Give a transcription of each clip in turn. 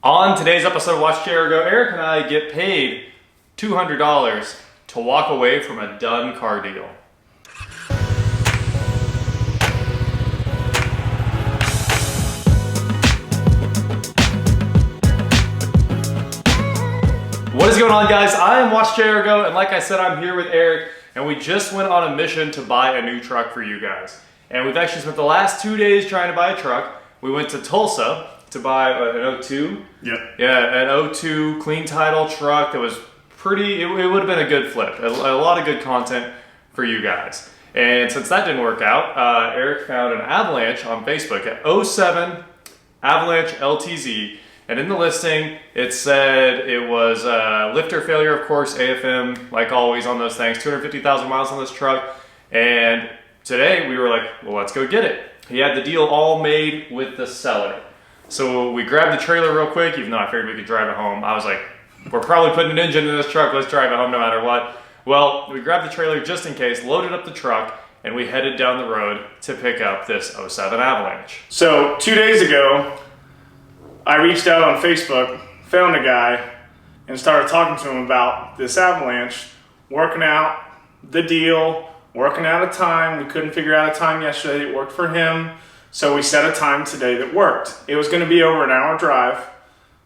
On today's episode of Watch Chair Go, Eric and I get paid $200 to walk away from a done car deal. What is going on, guys? I am Watch Chair Go, and like I said, I'm here with Eric, and we just went on a mission to buy a new truck for you guys. And we've actually spent the last 2 days trying to buy a truck. We went to Tulsa to buy an 02. Yep. Yeah, an 02 clean title truck that was pretty, it would have been a good flip. A lot of good content for you guys. And since that didn't work out, Eric found an Avalanche on Facebook at 07 Avalanche LTZ. And in the listing, it said it was lifter failure, of course, AFM, like always on those things, 250,000 miles on this truck. And today we were like, well, let's go get it. He had the deal all made with the seller. So we grabbed the trailer real quick, even though I figured we could drive it home. I was like, we're probably putting an engine in this truck, let's drive it home no matter what. Well, we grabbed the trailer just in case, loaded up the truck, and we headed down the road to pick up this 07 Avalanche. So 2 days ago, I reached out on Facebook, found a guy, and started talking to him about this Avalanche, working out the deal, working out a time. We couldn't figure out a time yesterday that worked for him, so we set a time today that worked. It was going to be over an hour drive,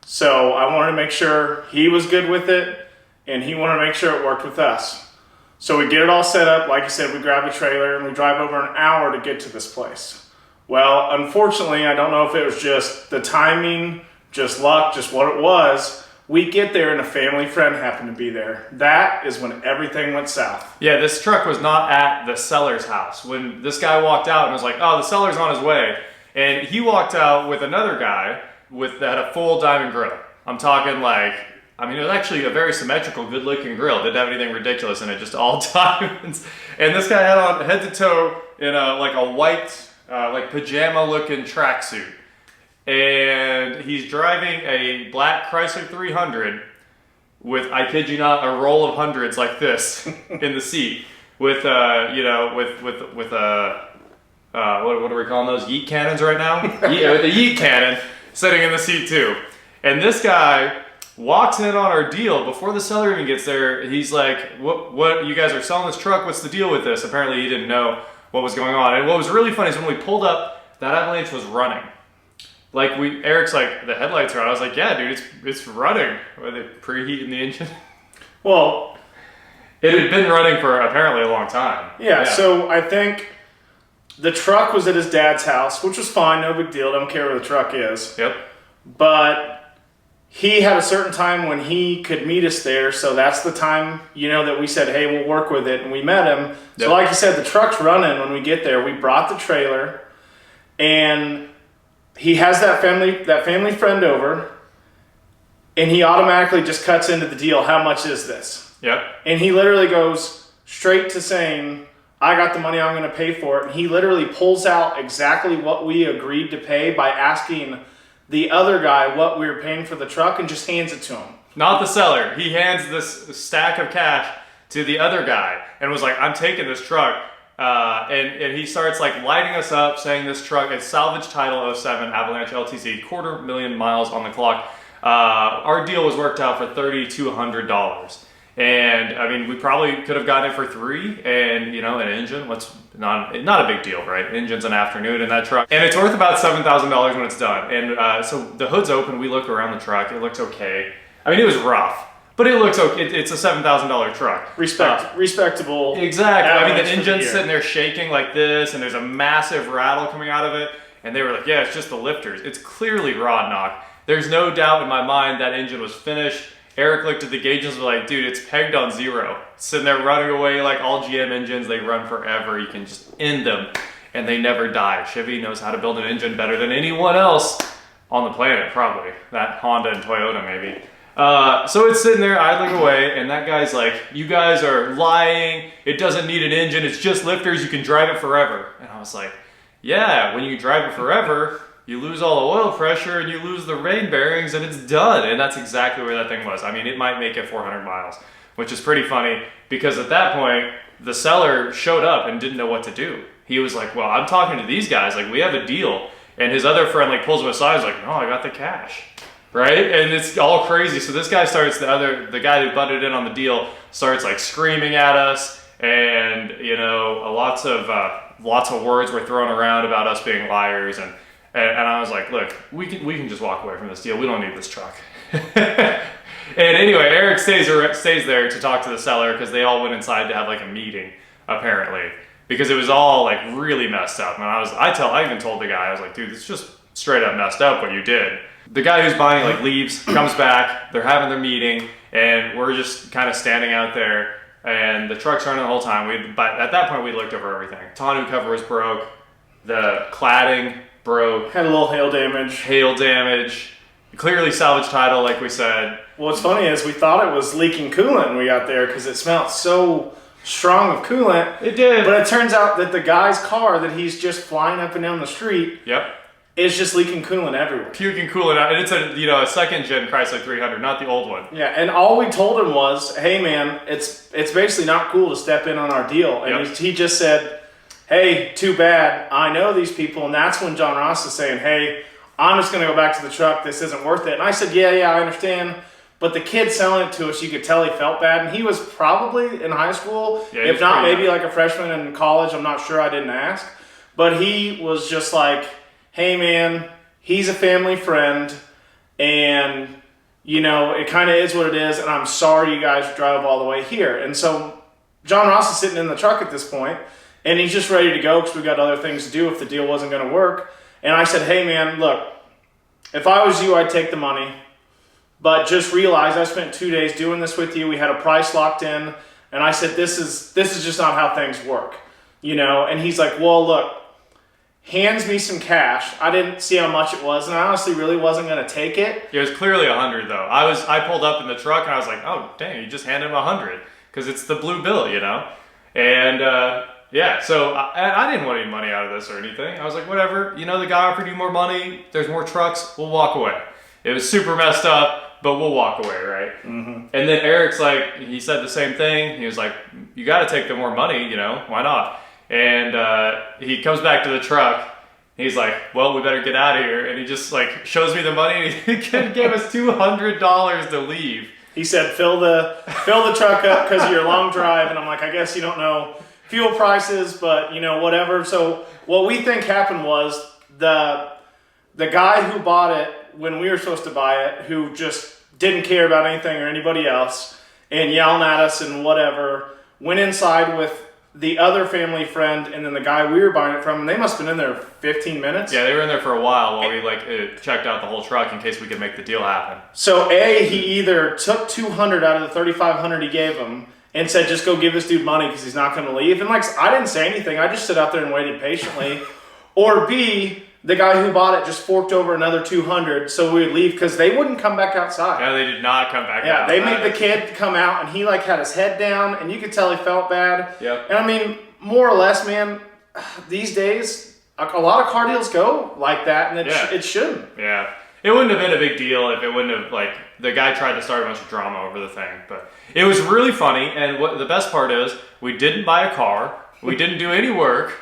so I wanted to make sure he was good with it, and he wanted to make sure it worked with us. So we get it all set up. Like I said, we grab the trailer, and we drive over an hour to get to this place. Well, unfortunately, I don't know if it was just the timing, just luck, just what it was. We get there and a family friend happened to be there. That is when everything went south. Yeah, this truck was not at the seller's house. When this guy walked out and was like, oh, the seller's on his way. And he walked out with another guy that had a full diamond grill. I'm talking like, I mean, it was actually a very symmetrical, good-looking grill. Didn't have anything ridiculous in it, just all diamonds. And this guy had on head to toe in a white, like pajama-looking tracksuit. And he's driving a black Chrysler 300 with, I kid you not, a roll of hundreds like this in the seat with, what are we calling those? Yeet cannons right now? Yeah, with the yeet cannon sitting in the seat too. And this guy walks in on our deal before the seller even gets there. He's like, what, you guys are selling this truck? What's the deal with this? Apparently he didn't know what was going on. And what was really funny is when we pulled up, that Avalanche was running. Like Eric's like, the headlights are on. I was like, yeah, dude, it's running. Were they preheating the engine? Well, it had been running for apparently a long time. Yeah, so I think the truck was at his dad's house, which was fine, no big deal. Don't care where the truck is. Yep. But he had a certain time when he could meet us there, so that's the time, that we said, hey, we'll work with it, and we met him. So Yep. like you said, the truck's running when we get there. We brought the trailer, and he has that family friend over, and he automatically just cuts into the deal. How much is this? Yep. And he literally goes straight to saying, I got the money, I'm going to pay for it. And he literally pulls out exactly what we agreed to pay by asking the other guy what we were paying for the truck and just hands it to him. Not the seller. He hands this stack of cash to the other guy and was like, I'm taking this truck. And he starts like lighting us up, saying this truck is salvage title 07 Avalanche LTZ, 250,000 miles on the clock. Our deal was worked out for $3,200. And I mean, we probably could have gotten it for $3,000, and an engine, not a big deal, right? Engine's an afternoon in that truck. And it's worth about $7,000 when it's done. And so the hood's open, we look around the truck, it looks okay. I mean, it was rough. But it looks okay. It's a $7,000 truck. Respectable. Exactly. I mean, the engine's sitting there shaking like this, and there's a massive rattle coming out of it. And they were like, yeah, it's just the lifters. It's clearly rod knock. There's no doubt in my mind that engine was finished. Eric looked at the gauges and was like, dude, it's pegged on 0. It's sitting there running away like all GM engines. They run forever. You can just end them, and they never die. Chevy knows how to build an engine better than anyone else on the planet, probably. That Honda and Toyota, maybe. So it's sitting there idling away, and that guy's like, you guys are lying, it doesn't need an engine, it's just lifters, you can drive it forever. And I was like, yeah, when you drive it forever, you lose all the oil pressure and you lose the rain bearings and it's done. And that's exactly where that thing was. I mean, it might make it 400 miles, which is pretty funny because at that point, the seller showed up and didn't know what to do. He was like, well, I'm talking to these guys, like we have a deal. And his other friend like pulls him aside, he's like, no, I got the cash. right? And it's all crazy. So this guy starts, the guy who butted in on the deal starts like screaming at us, and you know, lots of words were thrown around about us being liars, and I was like, look, we can just walk away from this deal. We don't need this truck. And anyway, Eric stays there to talk to the seller because they all went inside to have like a meeting, apparently, because it was all like really messed up. And I even told the guy, I was like, dude, it's just straight up messed up what you did. The guy who's buying like leaves, comes back, they're having their meeting, and we're just kind of standing out there, and the truck's running the whole time. But at that point, we looked over everything. Tonneau cover was broke, the cladding broke. Had a little hail damage. Clearly salvage title, like we said. What's funny is we thought it was leaking coolant when we got there because it smelled so strong of coolant. It did. But it turns out that the guy's car that he's just flying up and down the street is just leaking coolant everywhere. Puking coolant out. And it's a second gen Chrysler 300, not the old one. Yeah, and all we told him was, hey man, it's basically not cool to step in on our deal. And he just said, hey, too bad. I know these people. And that's when John Ross is saying, hey, I'm just going to go back to the truck. This isn't worth it. And I said, yeah, I understand. But the kid selling it to us, you could tell he felt bad. And he was probably in high school, if not maybe like a freshman in college. I'm not sure. I didn't ask. But he was just like, hey, man, he's a family friend. And, you know, it kind of is what it is. And I'm sorry you guys drove all the way here. And so John Ross is sitting in the truck at this point, and he's just ready to go because we got other things to do if the deal wasn't going to work. And I said, hey, man, look, if I was you, I'd take the money. But just realize I spent 2 days doing this with you. We had a price locked in. And I said, this is just not how things work. You know? And he's like, well, look, hands me some cash. I didn't see how much it was. And I honestly really wasn't going to take it. It was clearly 100 though. I pulled up in the truck and I was like, oh, dang, you just handed him 100. Because it's the blue bill, you know? And, yeah, so I didn't want any money out of this or anything. I was like, whatever. You know, the guy offered you more money. There's more trucks. We'll walk away. It was super messed up, but we'll walk away, right? Mm-hmm. And then Eric's like, he said the same thing. He was like, you got to take the more money, you know, why not? And he comes back to the truck. He's like, well, we better get out of here. And he just like shows me the money. And he gave us $200 to leave. He said, fill the truck up because of your long drive. And I'm like, I guess you don't know fuel prices, but you know, whatever. So what we think happened was the guy who bought it when we were supposed to buy it, who just didn't care about anything or anybody else and yelling at us and whatever, went inside with the other family friend and then the guy we were buying it from, and they must have been in there 15 minutes. Yeah, they were in there for a while we checked out the whole truck in case we could make the deal happen. So he either took $200 out of the $3,500 he gave him and said, just go give this dude money because he's not going to leave. And like, I didn't say anything. I just stood out there and waited patiently. Or B, the guy who bought it just forked over another $200 so we would leave because they wouldn't come back outside. Yeah, they did not come back outside. Yeah, they made the kid come out and he like had his head down and you could tell he felt bad. Yep. And I mean, more or less, man, these days, a lot of car deals go like that and it shouldn't. Yeah. It wouldn't have been a big deal if it wouldn't have, like, the guy tried to start a bunch of drama over the thing. But it was really funny, and what the best part is, we didn't buy a car, we didn't do any work,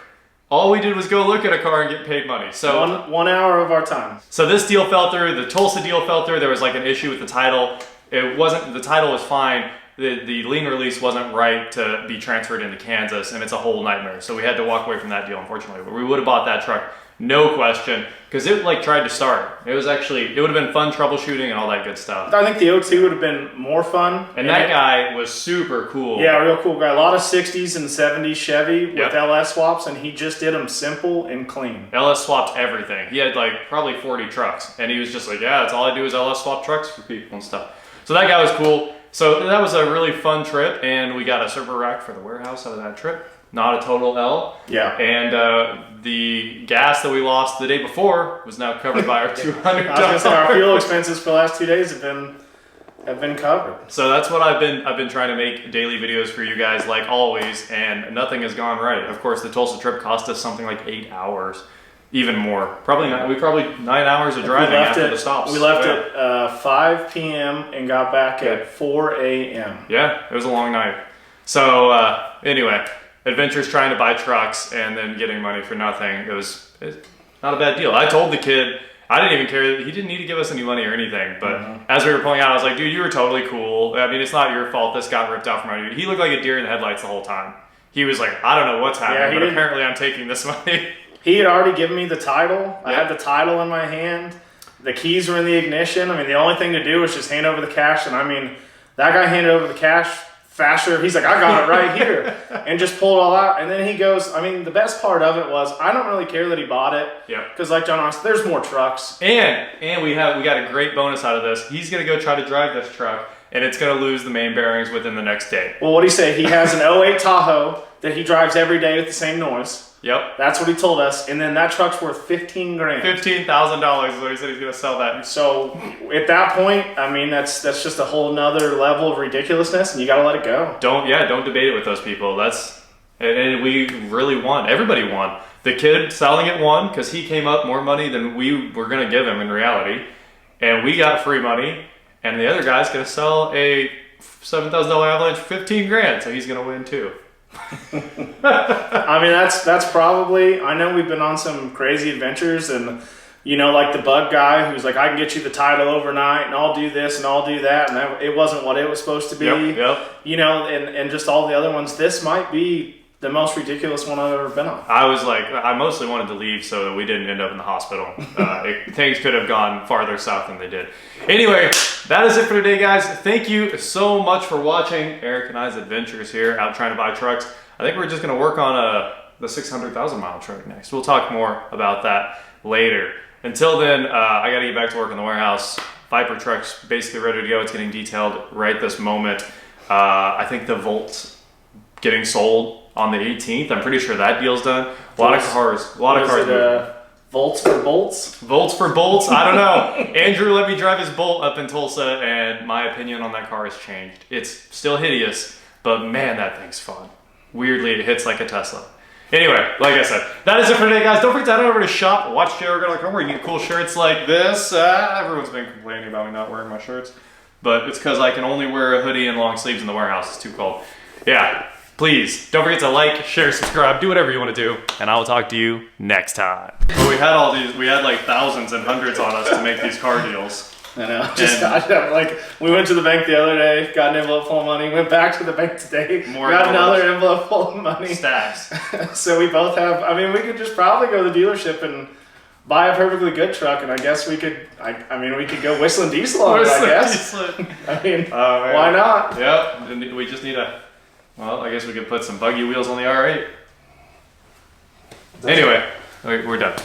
all we did was go look at a car and get paid money. So one hour of our time. So this deal fell through, the Tulsa deal fell through, there was like an issue with the title. The title was fine, the lien release wasn't right to be transferred into Kansas, and it's a whole nightmare. So we had to walk away from that deal, unfortunately. But we would have bought that truck. No question, because it like tried to start. It would have been fun troubleshooting and all that good stuff. I think the O2 would have been more fun. And that guy was super cool. Yeah, real cool guy. A lot of 60s and 70s Chevy with LS swaps, and he just did them simple and clean. LS swapped everything. He had like probably 40 trucks, and he was just like, yeah, that's all I do is LS swap trucks for people and stuff. So that guy was cool. So that was a really fun trip, and we got a server rack for the warehouse out of that trip. Not a total L. Yeah. And the gas that we lost the day before was now covered by our $200. I was gonna say our fuel expenses for the last 2 days have been covered. So that's what I've been trying to make daily videos for you guys, like always, and nothing has gone right. Of course, the Tulsa trip cost us something like 8 hours, even more. Probably 9 hours of driving after the stops. We left at 5 p.m. and got back at 4 a.m. Yeah, it was a long night. So anyway. Adventures trying to buy trucks and then getting money for nothing. It's not a bad deal. I told the kid I didn't even care. He didn't need to give us any money or anything. But as we were pulling out, I was like, dude, you were totally cool. I mean, it's not your fault this got ripped out from under you. He looked like a deer in the headlights the whole time. He was like, I don't know what's happening, but apparently I'm taking this money. He had already given me the title. I had the title in my hand. The keys were in the ignition. I mean, the only thing to do was just hand over the cash. And I mean, that guy handed over the cash faster. He's like, I got it right here. And just pulled it all out. And then he goes, I mean, the best part of it was, I don't really care that he bought it. Yeah. Because like John said, there's more trucks. And we got a great bonus out of this. He's going to go try to drive this truck, and it's going to lose the main bearings within the next day. Well, what did he say? He has an 08 Tahoe that he drives every day with the same noise. Yep. That's what he told us. And then that truck's worth $15,000. $15,000 is what he said he's going to sell that. So at that point, I mean, that's just a whole nother level of ridiculousness, and you got to let it go. Don't debate it with those people. And we really won. Everybody won. The kid selling it won because he came up more money than we were going to give him in reality. And we got free money. And the other guy's going to sell a $7,000 Avalanche for $15,000. So he's going to win too. I mean, that's probably, I know we've been on some crazy adventures, and you know, like the bug guy who's like, I can get you the title overnight and I'll do this and I'll do that, and it wasn't what it was supposed to be. Yep. You know, and just all the other ones. This might be the most ridiculous one I've ever been on. I was like, I mostly wanted to leave so that we didn't end up in the hospital. Things could have gone farther south than they did. Anyway, that is it for today, guys. Thank you so much for watching Eric and I's adventures here out trying to buy trucks. I think we're just going to work on the 600,000 mile truck next. We'll talk more about that later. Until then, I got to get back to work in the warehouse. Viper truck's basically ready to go. It's getting detailed right this moment. I think the Volt's getting sold on the 18th. I'm pretty sure that deal's done. A lot of cars. Volts for bolts? Volts for bolts? I don't know. Andrew let me drive his Bolt up in Tulsa, and my opinion on that car has changed. It's still hideous, but man, that thing's fun. Weirdly, it hits like a Tesla. Anyway, like I said, that is it for today, guys. Don't forget to head over to shop, watchjrgo.com, where you can get cool shirts like this. Everyone's been complaining about me not wearing my shirts, but it's because I can only wear a hoodie and long sleeves in the warehouse. It's too cold. Yeah. Please, don't forget to like, share, subscribe, do whatever you want to do, and I will talk to you next time. Well, we had like thousands and hundreds on us to make these car deals. I know. Like, we went to the bank the other day, got an envelope full of money, went back to the bank today, got another envelope full of money. Stacks. So we both have, I mean, we could just probably go to the dealership and buy a perfectly good truck, and I guess we could, we could go whistling diesel on it, I guess. I mean, why not? Yep, we just need well, I guess we could put some buggy wheels on the R8. Anyway, we're done.